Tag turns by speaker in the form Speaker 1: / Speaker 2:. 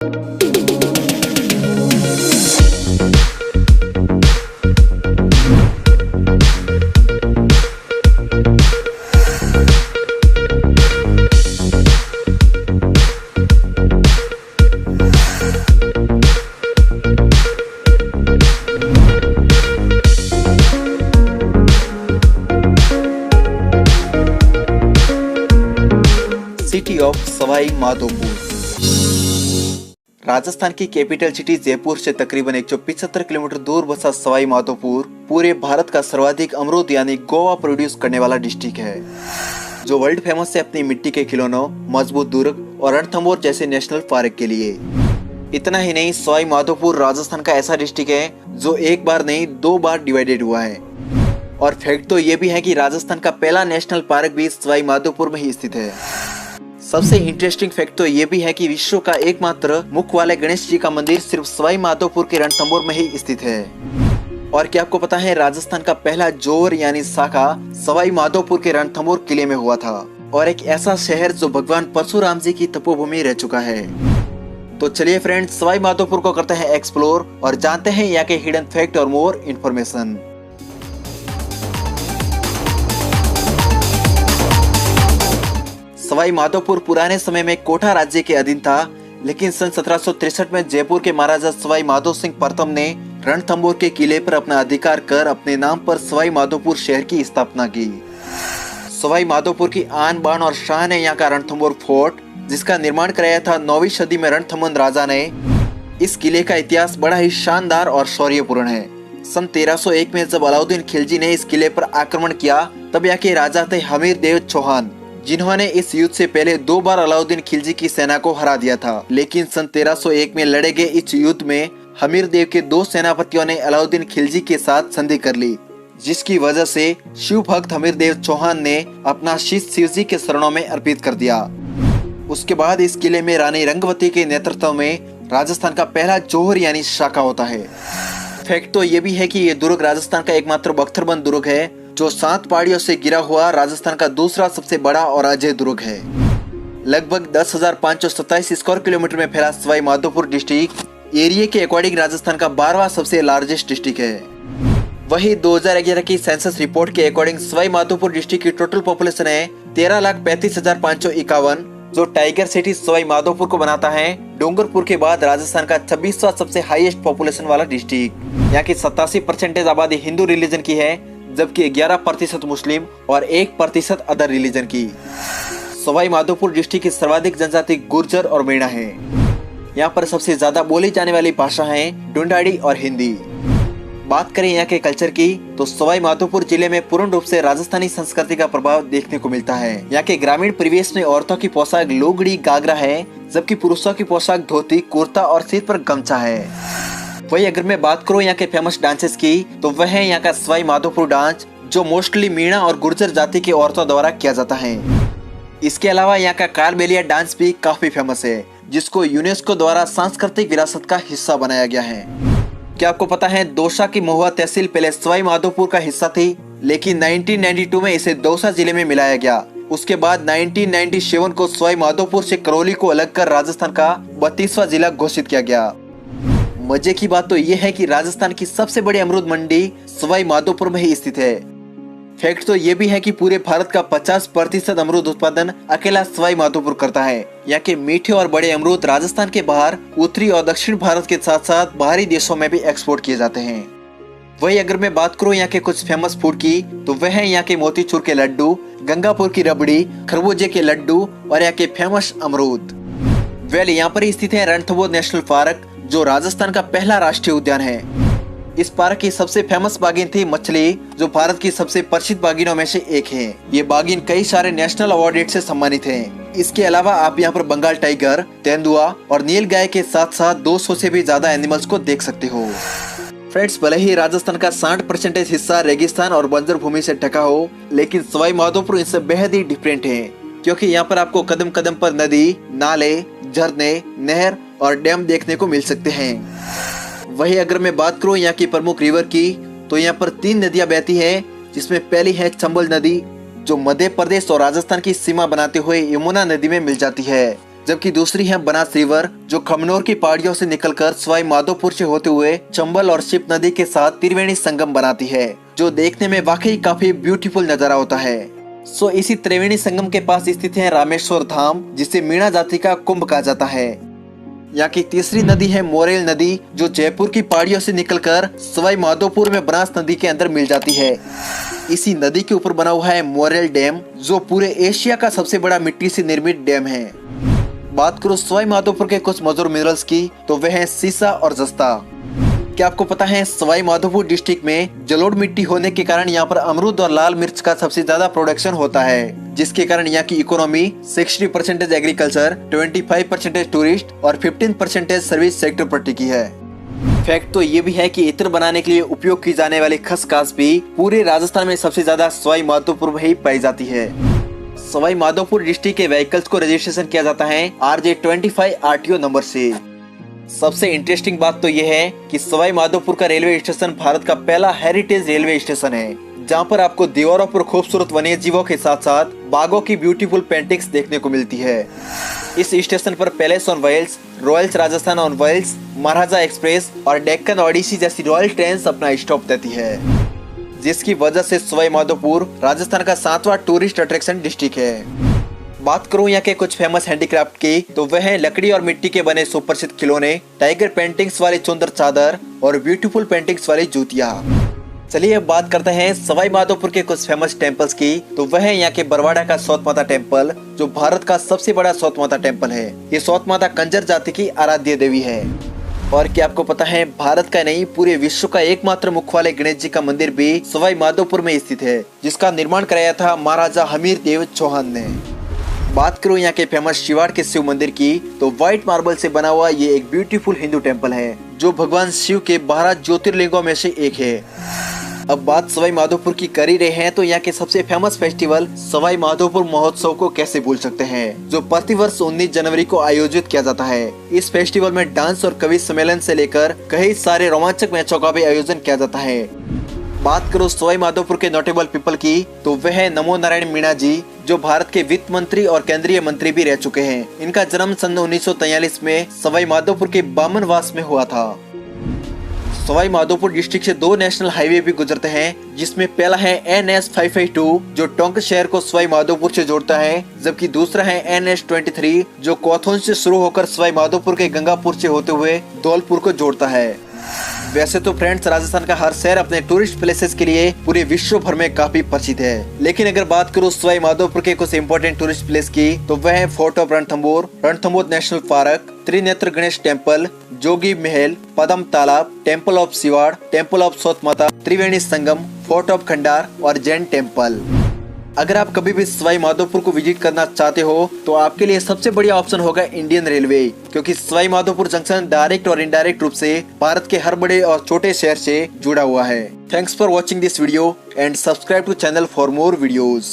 Speaker 1: City of Sawai Madhopur. Rajasthan की capital city Jaipur से तकरीबन 175 किलोमीटर दूर बसा सवाई माधोपुर पूरे भारत का सर्वाधिक अमरूद यानी गोवा प्रोड्यूस करने वाला डिस्ट्रिक्ट है, जो वर्ल्ड फेमस है अपनी मिट्टी के खिलौनों, मजबूत दुर्ग और रणथंभौर जैसे नेशनल पार्क के लिए। इतना ही नहीं, सवाई माधोपुर राजस्थान का ऐसा डिस्ट्रिक्ट है जो एक बार नहीं 2 बार डिवाइडेड हुआ है। और फैक्ट तो ये भी है कि राजस्थान का पहला नेशनल पार्क भी सवाई माधोपुर में ही स्थित है। सबसे इंटरेस्टिंग फैक्ट तो ये भी है कि विश्व का एकमात्र मुख वाले गणेश जी का मंदिर सिर्फ सवाई माधोपुर के रणथंभौर में ही स्थित है। और क्या आपको पता है, राजस्थान का पहला जोर यानी शाखा सवाई माधोपुर के रणथंभौर किले में हुआ था, और एक ऐसा शहर जो भगवान परशुराम जी की तपोभूमि रह चुका है। तो चलिए फ्रेंड्स, सवाई माधोपुर को करते हैं एक्सप्लोर और जानते हैं यहाँ के हिडन फैक्ट और मोर इन्फॉर्मेशन। सवाई माधोपुर पुराने समय में कोटा राज्य के अधीन था, लेकिन सन 1763 में जयपुर के महाराजा सवाई माधो सिंह प्रथम ने रणथंभौर के किले पर अपना अधिकार कर अपने नाम पर सवाई माधोपुर शहर की स्थापना की। सवाई माधोपुर की आन बान और शान है यहाँ का रणथंभौर फोर्ट, जिसका निर्माण कराया था 9वीं सदी में रणथंभौर राजा ने। इस किले का इतिहास बड़ा ही शानदार और शौर्यपूर्ण है। सन 1301 में जब अलाउद्दीन खिलजी ने इस किले पर आक्रमण किया, तब यहाँ के राजा थे हमीर देव चौहान, जिन्होंने इस युद्ध से पहले 2 बार अलाउद्दीन खिलजी की सेना को हरा दिया था। लेकिन सन 1301 में लड़े गए इस युद्ध में हमीर देव के 2 सेनापतियों ने अलाउद्दीन खिलजी के साथ संधि कर ली, जिसकी वजह से शिव भक्त हमीर देव चौहान ने अपना शीश शिवजी के शरणों में अर्पित कर दिया। उसके बाद इस किले में रानी रंगवती के नेतृत्व में राजस्थान का पहला जोहर यानी शाखा होता है। फैक्ट तो ये भी है कि ये दुर्ग राजस्थान का एकमात्र बख्तरबंद दुर्ग है, जो 7 पहाड़ियों से घिरा हुआ राजस्थान का दूसरा सबसे बड़ा और अजय दुर्ग है। लगभग 10,527 स्क्वायर किलोमीटर में फैला सवाई माधोपुर डिस्ट्रिक्ट एरिया के अकॉर्डिंग राजस्थान का 12वां सबसे लार्जेस्ट डिस्ट्रिक्ट है। वही 2011 की सेंसस रिपोर्ट के अकॉर्डिंग सवाई माधोपुर डिस्ट्रिक्ट की टोटल पॉपुलेशन है 13,35,551, जो टाइगर सिटी सवाई माधोपुर को बनाता है डूंगरपुर के बाद राजस्थान का 26वां सबसे हाईएस्ट पॉपुलेशन वाला डिस्ट्रिक्ट। यहाँ की 87% आबादी हिंदू रिलीजन की है, जबकि 11% मुस्लिम और 1% अदर रिलीजन की। सवाई माधोपुर डिस्ट्रिक्ट की सर्वाधिक जनजाति गुर्जर और मीणा है। यहाँ पर सबसे ज्यादा बोली जाने वाली भाषा है ढूंढाड़ी और हिंदी। बात करें यहाँ के कल्चर की, तो सवाई माधोपुर जिले में पूर्ण रूप से राजस्थानी संस्कृति का प्रभाव देखने को मिलता है। यहाँ के ग्रामीण परिवेश में औरतों की पोशाक लुगड़ी गागरा है, जबकि पुरुषों की पोशाक धोती कुर्ता और सिर पर गमछा है। वही अगर मैं बात करूँ यहाँ के फेमस डांसेस की, तो वह है यहाँ का सवाई माधोपुर डांस, जो मोस्टली मीणा और गुर्जर जाति के औरतों द्वारा किया जाता है। इसके अलावा यहाँ का कालबेलिया डांस भी काफी फेमस है, जिसको यूनेस्को द्वारा सांस्कृतिक विरासत का हिस्सा बनाया गया है। क्या आपको पता है, दौसा की महुआ तहसील पहले सवाई माधोपुर का हिस्सा थी, लेकिन 1992 में इसे दौसा जिले में मिलाया गया। उसके बाद 1997 को सवाई माधोपुर से करौली को अलग कर राजस्थान का 32वां जिला घोषित किया गया। मजे की बात तो ये है कि राजस्थान की सबसे बड़ी अमरूद मंडी सवाई माधोपुर में ही स्थित है। फैक्ट तो ये भी है कि पूरे भारत का 50% अमरूद उत्पादन अकेला सवाई माधोपुर करता है। यहाँ के मीठे और बड़े अमरूद राजस्थान के बाहर उत्तरी और दक्षिण भारत के साथ साथ बाहरी देशों में भी एक्सपोर्ट किए जाते हैं। वही अगर मैं बात करूँ यहाँ के कुछ फेमस फूड की, तो वह है यहाँ के मोतीचूर के लड्डू, गंगापुर की रबड़ी, खरबूजे के लड्डू और यहाँ के फेमस अमरूद। यहाँ पर स्थित है रणथंभौर नेशनल पार्क, जो राजस्थान का पहला राष्ट्रीय उद्यान है। इस पार्क की सबसे फेमस बागिन थी मछली, जो भारत की सबसे प्रसिद्ध बागिनों में से एक है। ये बागिन कई सारे नेशनल अवार्ड से सम्मानित है। इसके अलावा आप यहाँ पर बंगाल टाइगर, तेंदुआ और नील गाय के साथ साथ 200 से भी ज्यादा एनिमल्स को देख सकते हो। फ्रेंड्स, भले ही राजस्थान का 60% हिस्सा रेगिस्तान और बंजर भूमि से ढका हो, लेकिन सवाई माधोपुर इससे बेहद ही डिफरेंट है, क्योंकि यहाँ पर आपको कदम कदम पर नदी, नाले, झरने, नहर और डैम देखने को मिल सकते हैं। वही अगर मैं बात करूँ यहाँ की प्रमुख रिवर की, तो यहाँ पर 3 नदियाँ बहती हैं, जिसमें पहली है चंबल नदी, जो मध्य प्रदेश और राजस्थान की सीमा बनाते हुए यमुना नदी में मिल जाती है। जबकि दूसरी है बनास रिवर, जो खमनोर की पहाड़ियों से निकलकर सवाई माधोपुर से होते हुए चंबल और शिप नदी के साथ त्रिवेणी संगम बनाती है, जो देखने में वाकई काफी ब्यूटीफुल नजारा होता है। इसी त्रिवेणी संगम के पास स्थित है रामेश्वर धाम, जिसे मीणा जाति का कुंभ कहा जाता है। यहाँ की तीसरी नदी है मोरेल नदी, जो जयपुर की पहाड़ियों से निकलकर सवाई माधोपुर में बनास नदी के अंदर मिल जाती है। इसी नदी के ऊपर बना हुआ है मोरेल डैम, जो पूरे एशिया का सबसे बड़ा मिट्टी से निर्मित डैम है। बात करो सवाई माधोपुर के कुछ मशहूर मिनरल्स की, तो वह है सीसा और जस्ता। क्या आपको पता है सवाई माधोपुर डिस्ट्रिक्ट में जलोढ़ मिट्टी होने के कारण यहाँ पर अमरूद और लाल मिर्च का सबसे ज्यादा प्रोडक्शन होता है, जिसके कारण यहाँ की इकोनॉमी 60% एग्रीकल्चर, 25% टूरिस्ट और 15% सर्विस सेक्टर पर टिकी है। फैक्ट तो ये भी है कि इत्र बनाने के लिए उपयोग की जाने वाली खसखस भी पूरे राजस्थान में सबसे ज्यादा सवाई माधोपुर में ही पाई जाती है। सवाई माधोपुर डिस्ट्रिक्ट के व्हीकल्स को रजिस्ट्रेशन किया जाता है RJ25 RTO नंबर से। सबसे इंटरेस्टिंग बात तो यह है कि सवाई माधोपुर का रेलवे स्टेशन भारत का पहला हेरिटेज रेलवे स्टेशन है, जहां पर आपको दीवारों पर खूबसूरत वन्य जीवों के साथ साथ बाघों की ब्यूटीफुल पेंटिंग्स देखने को मिलती है। इस स्टेशन पर palace on wheels, Royals Rajasthan on wheels, Maharaja express और डेक्कन ओडिसी जैसी रॉयल ट्रेन अपना स्टॉप देती है, जिसकी वजह से सवाई माधोपुर राजस्थान का 7वां टूरिस्ट अट्रैक्शन डिस्ट्रिक्ट है। बात करूं यहाँ के कुछ फेमस हैंडीक्राफ्ट की, तो वह है लकड़ी और मिट्टी के बने सुप्रसिद्ध खिलौने, टाइगर पेंटिंग्स वाली चुंदर चादर और ब्यूटीफुल पेंटिंग्स वाली जूतियां। चलिए अब बात करते हैं सवाई माधोपुर के कुछ फेमस टेम्पल्स की, तो वह है यहाँ के बरवाड़ा का सौत माता टेम्पल, जो भारत का सबसे बड़ा सौत माता टेम्पल है। ये सौत माता कंजर जाति की आराध्य देवी है। और क्या आपको पता है भारत का नहीं पूरे विश्व का एकमात्र मुख वाले गणेश जी का मंदिर भी सवाई माधोपुर में स्थित है, जिसका निर्माण कराया था महाराजा हमीर देव चौहान ने। बात करूं यहाँ के फेमस शिवाड़ के शिव मंदिर की, तो व्हाइट मार्बल से बना हुआ ये एक ब्यूटीफुल हिंदू टेम्पल है, जो भगवान शिव के 12 ज्योतिर्लिंगों में से एक है। अब बात सवाई माधोपुर की कर ही रहे हैं, तो यहाँ के सबसे फेमस फेस्टिवल सवाई माधोपुर महोत्सव को कैसे भूल सकते हैं, जो प्रतिवर्ष 19 जनवरी को आयोजित किया जाता है। इस फेस्टिवल में डांस और कवि सम्मेलन से लेकर कई सारे रोमांचक मैचों का भी आयोजन किया जाता है। बात करो सवाई माधोपुर के नोटेबल पीपल की, तो वह है नमो नारायण मीणा जी, जो भारत के वित्त मंत्री और केंद्रीय मंत्री भी रह चुके हैं। इनका जन्म सन 1943 में सवाई माधोपुर के बामनवास में हुआ था। सवाई माधोपुर डिस्ट्रिक्ट से 2 नेशनल हाईवे भी गुजरते हैं, जिसमें पहला है NH 552, जो टोंक शहर को सवाई माधोपुर से जोड़ता है, जबकि दूसरा है NH 23, जो कोथोन से शुरू होकर सवाई माधोपुर के गंगापुर से होते हुए धौलपुर को जोड़ता है। वैसे तो फ्रेंड्स, राजस्थान का हर शहर अपने टूरिस्ट प्लेसेस के लिए पूरे विश्व भर में काफी प्रसिद्ध है, लेकिन अगर बात करूं सवाई माधोपुर के कुछ इंपोर्टेंट टूरिस्ट प्लेस की, तो वह है fort of Ranthambore, Ranthambore national park, Trinetra Ganesh temple, Jogi Mahal, Padam Talab, temple of Shivad, temple of Saut Mata, Triveni Sangam, fort of Khandar और जैन टेम्पल। अगर आप कभी भी सवाई माधोपुर को विजिट करना चाहते हो, तो आपके लिए सबसे बढ़िया ऑप्शन होगा इंडियन रेलवे, क्योंकि सवाई माधोपुर जंक्शन डायरेक्ट और इनडायरेक्ट रूप से भारत के हर बड़े और छोटे शहर से जुड़ा हुआ है। Thanks for watching this video and subscribe to channel for more videos.